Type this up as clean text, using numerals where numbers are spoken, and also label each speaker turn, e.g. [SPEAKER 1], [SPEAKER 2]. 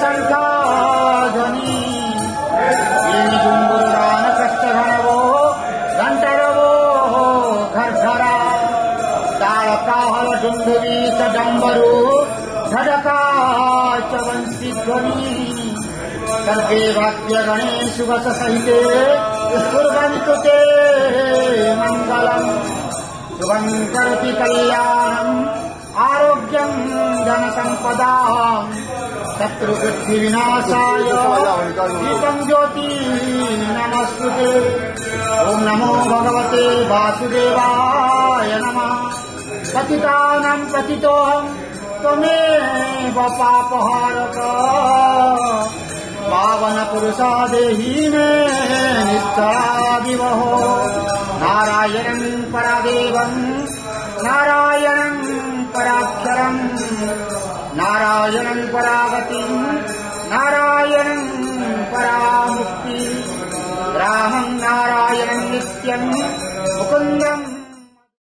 [SPEAKER 1] शङ्खाध्वनि जुम्बुरानकष्टघनवो घण्टरवो घर्घरा तालकाहलडुण्डुरी च डम्बरू झडका च वंशीध्वनि सर्वे वाद्यगणेषु वससहिते कुर्वन्तु ते मङ्गलम् शुभं करोति कल्याणम् आरोग्यं धनसम्पदाम् शत्रुबुद्धिविनाशाय दीपं ज्योति नमस्तुते। ॐ नमो भगवते वासुदेवाय नमः। पतितानां पतितोऽहं त्वमेव पापहारक पावनपुरुषा देहि मे निश्चलादिवहो। नारायणं परादेवं नारायणं पराक्षरं नारायणं परागतिं नारायणं परामुक्ति रामं नारायणं नित्यं मुकुन्दं